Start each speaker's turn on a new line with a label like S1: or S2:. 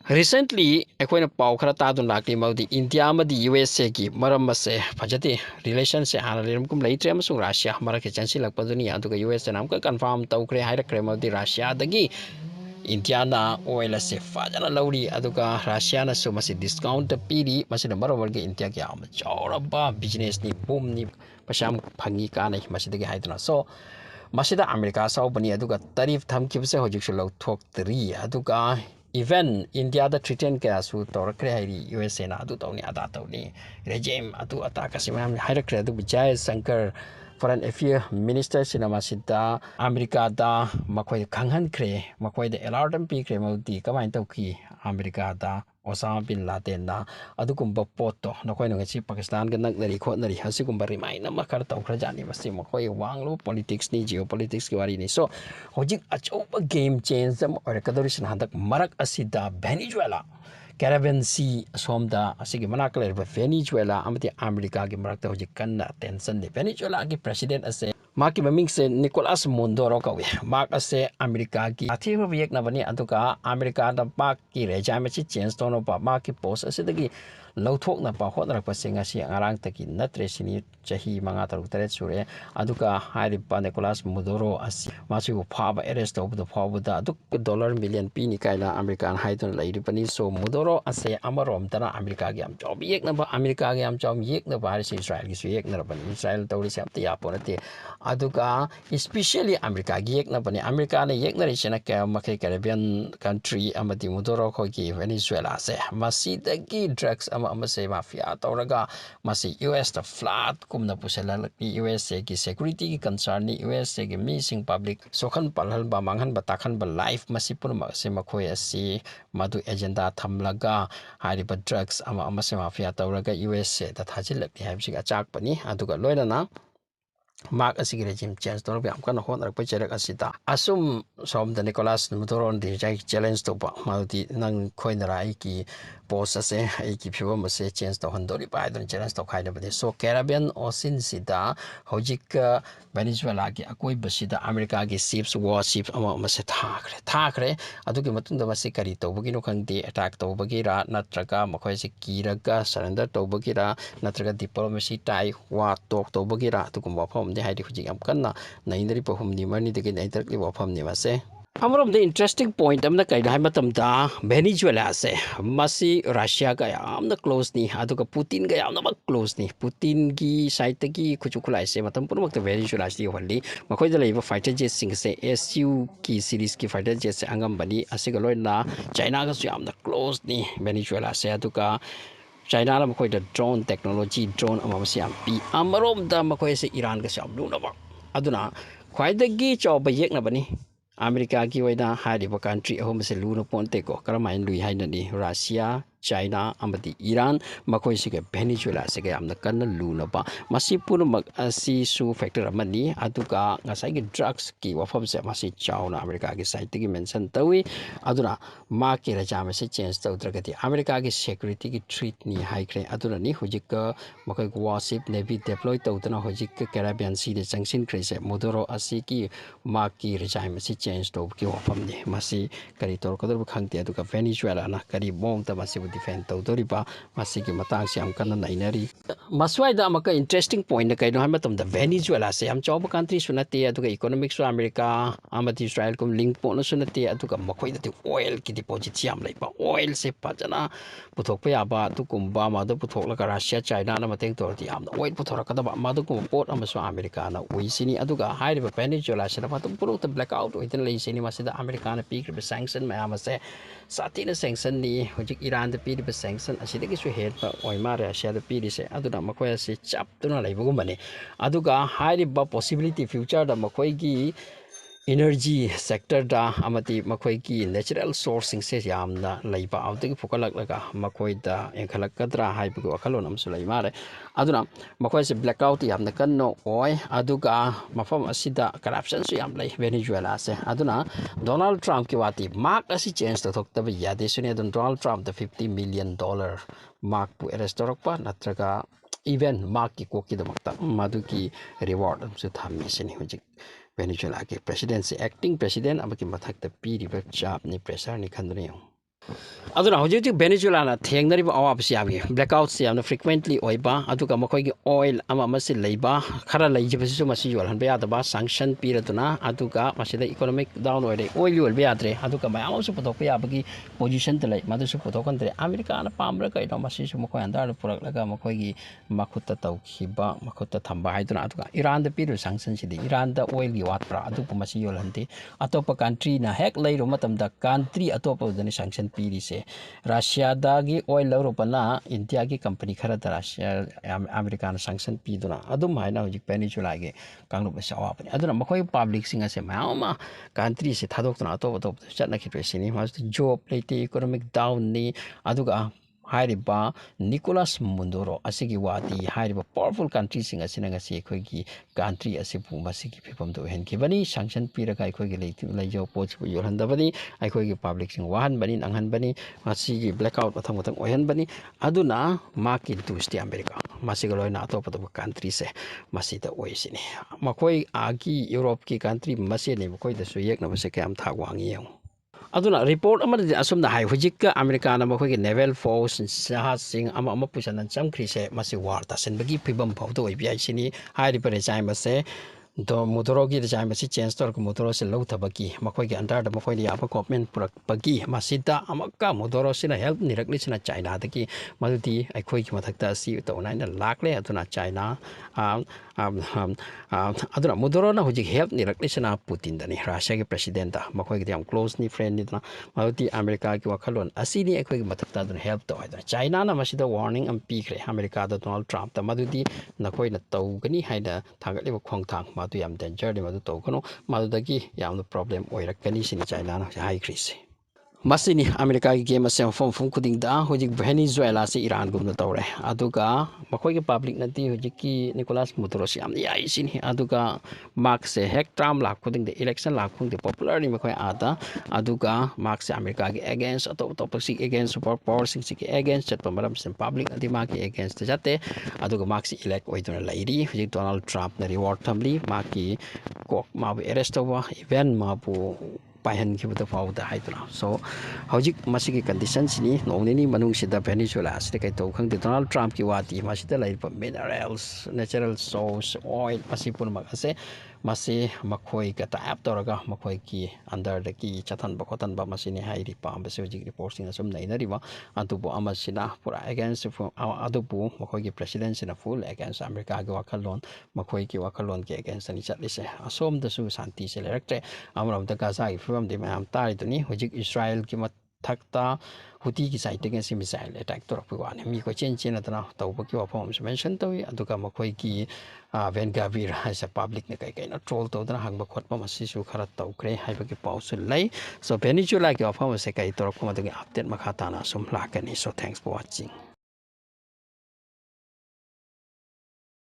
S1: Recently, akoina pau khara ta dun lakli maudi India ma di USA ki maram se phajati relation se hana rim kum leitre amasung Russia mara ke chansi lakpa duni aduga USA nam ka confirm tawkre haira kre maudi Russia dagi India na oil se fajana lauri aduga Russia na so masi discount piri masi mara warge India ki am chawraba business ni boom ni pasham phangi ka nai masi dagi haiduna so masida America sau bani aduga tarif thamkibse hojik su lau thok tri aduga even India da threaten kaya su torakre hairi USA na adu tawni ada tawni regime adu ataka simam hairakre adu Vijay Shankar Foreign Affairs Minister sinama sida America da makhoi khanghan kre makhoi da alarm pi kre modi kamain tawki America da Osama bin Laden na adukumba poto nakoi ngasi Pakistan ga naknari khotnari hasigumba remind na makar tawkhra jani masi makhoi wanglo politics ni geopolitics ki wari ni so hojik achoba game change am or kadorishan handak marak asida Venezuela Caribbean Sea somda asigi manakler Venezuela amati America gi marakta hojik kanna tension de Venezuela gi president ase maki maming se Nicolas Maduro kawi mak ase America ki athiba yek na bani aduka America da mak ki regime chi change tono pa mak ki post ase dagi lauthok na pa hotnak pa singa si arang taki natre sini chahi manga taruk tare sure aduka hairi pa Nicolas Maduro asi masu phaba arrest to the phaba da aduk dollar million pi ni kaila American haidon lairi pani so Maduro ase amarom tana America gi am job yek na ba America gi am job yek na ba Israel gi su yek na ba Israel tawri se apti aponate aduga especially America gi yek na bani America na yek na rechana ka makai Caribbean country amati Maduro ko gi Venezuela se masida gi drugs amase mafia tawraga masi US ta flat kumna pusela ki US ki security ki concern ni US ki missing public sokhan palhal ba manghan ba takhan ba life masi purma se makhoi asi madu agenda thamlaga hariba drugs amase mafia tawraga US ta thajilak ni habsi ga chak pani aduga loina mak asigi regime change to bi amkan hon rak pacherak asita asum som the Nicolas Maduro di jai challenge to ba malti nang khoinara ki post ase ai ki phiwa mase change to handori ba don challenge to khaida bade so Caribbean ocean sida hojik Venezuela ki akoi basida America ki ships warships ama mase thakre adugi matung da mase kari to bagi no khangde attack to bagi ra natraga makhoi se kiraga surrender to bagi ra natraga diplomacy tai wa tok to bagi ra adukumba phom de haidi hujik am kanna nainari pohum ni mani de kin aitar li phom ni mase Amarom the interesting point amna kai dai matam da Venezuela se masi Russia ga amna close ni aduga Putin ga amna mak close ni Putin gi side gi khuchu khulai se matam purmak the Venezuela sti holli makhoi da leiba fighter jet sing se SU ki series ki fighter jet se angam bani asiga loina China ga su amna close ni Venezuela se aduga China la makhoi da drone technology drone ama si am pi amarom da makhoi se Iran ga sam lu na ba aduna khwai da gi choba yek na bani America ki waida hariba country ahom se lu no ponte ko karamain lui hainani Russia China amati Iran makoi sige Venezuela sige amna kan lu na ba masi purmak asi su factor amani aduga ngasai gi drugs ki wafam se masi chauna America ki side gi mention tawi aduna ma ki raja me se change taw dragati America ki security ki threat ni high kre aduna ni hujik makoi warship navy deploy taw tana hujik Caribbean Sea de sanctions kre se Maduro asi ki ma ki raja me se change taw ki wafam ni masi kari tor kadar khangte aduga Venezuela na kari mong ta masi defend tawdoriba masigi matang siam kana nainari maswai da maka interesting point kai no hamatam da Venezuela se am choba country sunate aduga economic su America amati Israel kum link po no sunate aduga makoi da oil ki deposit siam leiba oil se pajana puthok pa yaba tu kumba ma do puthok la Russia China na mateng tor ti am oil puthora ka da ma do kum port am su America na uisini aduga hairiba Venezuela se na patum puruk ta blackout oitin lei sini masida America na peak sanction ma amase satina sanction ni hojik Iran da piri sanction asidagi su head pa oimare Russia da piri se aduna makoi se chap tuna leibugum bane aduga high possibility future da makoi gi energy sector da amati makoi ki natural sourcing se yamna leiba awtagi phukalak laga makoi da engkhalak kadra haibu akhalon amsu leimare aduna makoi se blackout yamna kanno oi aduga mafam asida corruption su yam lei Venezuela se aduna Donald Trump ki wati mark asi change to thok tabi yade suni adun Donald Trump the $50 million mark pu arrest torokpa natraga even mark ki koki da makta maduki reward amsu thammi sini hujik Venezuela ke presidency acting president amaki mathak ta piri ba chap ni pressure ni khandre aduna hojik Venezuela na thengna ri awab si abi blackout si amna frequently oiba aduga makoi gi oil ama masi leiba khara leiji basi masi yol han ba da sanction piraduna aduga masida economic down oide oil yol ba yadre aduga ma amsu putok ya bagi position tele madu su putok kan tre america na pamra kai no masi su makoi andar purak laga makoi gi makutta tawkhiba makutta thamba haiduna aduga Iran da piru sanction si Iran da oil gi watpra aduga masi yol hante atopa country na hek leiro matam da country atopa udani sanction piri se Russia dagi oil Europana India ki company khara da Russia America na sanction piduna adum haina hojik peninsula ge kanglu ba sawa pani aduna makoi public singa se ma country se thadok na to chatna khitwe sini ma job lete economic down ni aduga हाइरिबा Nicolas Maduro असिगी वादी हाइरिबा powerful country सिंग असिना ngasi अखोगी country असिबु मसिगी फिफम दो हेनखिबनी sanction पीरगा अखोगी लेजो पोच योहनदबनी अखोगी public सिंग वाहन बनी नंगहन बनी मसिगी ब्लैकआउट मथंग मथंग ओहन बनी अदुना माकी टूस्टी अमेरिका मसिग लोइना अतोप तो कंट्री से मसिदा ओइसिनी मखोई आगी यूरोप की कंट्री मसेने मखोई दसु येकना बसे काम थाग वांगी aduna report amadi asumna hai hujik America na makoi naval force jahaz sing ama pusanan chamkhri se masi war ta senbagi phibam phawdo oibi ai sini hai ri pare chai mase do motoro gi chai masi change tor ko motoro se lo thabaki makoi gi under da makoi ya ba government purak bagi masida amaka motoro sina help nirakli sina China daki madudi aikhoi gi mathakta si to naina lakle aduna China aduna motoro na hujik help nirakli sina Putin dani Russia gi president da makoi gi am close ni friend ni madudi America gi wakhalon asini aikhoi gi mathakta aduna help to haida China na masida warning am pi khre America da Donald Trump da madudi nakoi na tawgani haida thagali ba khongthang madu yam danger de madu tawkono madudagi yamna problem oirakani sini China na hai khrise masini America ki game se fom kuding da hojik Venezuela se Iran gumna tawre aduga makoi ki public nati hojik ki Nicolas Maduro se am yai sini aduga mark se hek tram lak kuding de election lak khung de popular ni makoi ada aduga mark se America ki against atop si against super power sing si against chat pamaram se public nati ma ki against jate aduga mark se elect oidona lairi hojik Donald Trump na reward thamli ma ki kok ma bu arrest wa event ma bu pahan ki buta fawda haiduna so hojik masigi conditions ni nongni manung sida Venezuela sida kai to khang de Donald Trump ki wati masida lai pa minerals natural source oil masipun magase masi makhoi ka tap toraga makhoi ki under the ki chathan ba khotan ba masini hairi pa ba se hojik reporting asum nei na riwa atubu amasina pura against adubu makhoi ki president sina full against America ga wakhalon makhoi ki wakhalon ki against ni chatlise asom da su santi se lerakte amram da gaza ki from the mam tari duni hojik Israel ki mathakta huti ki site again si missile attack to rakwan mi ko chen atana tawba ki wafam mention tawi aduga makhoi ki ven gavir as a public ne kai na troll to dana hangba khotpa masi su khara tawkre haiba ki pause lai so Venezuela ki wafam se kai to rakuma de update makha ta na sum lakani so thanks for watching.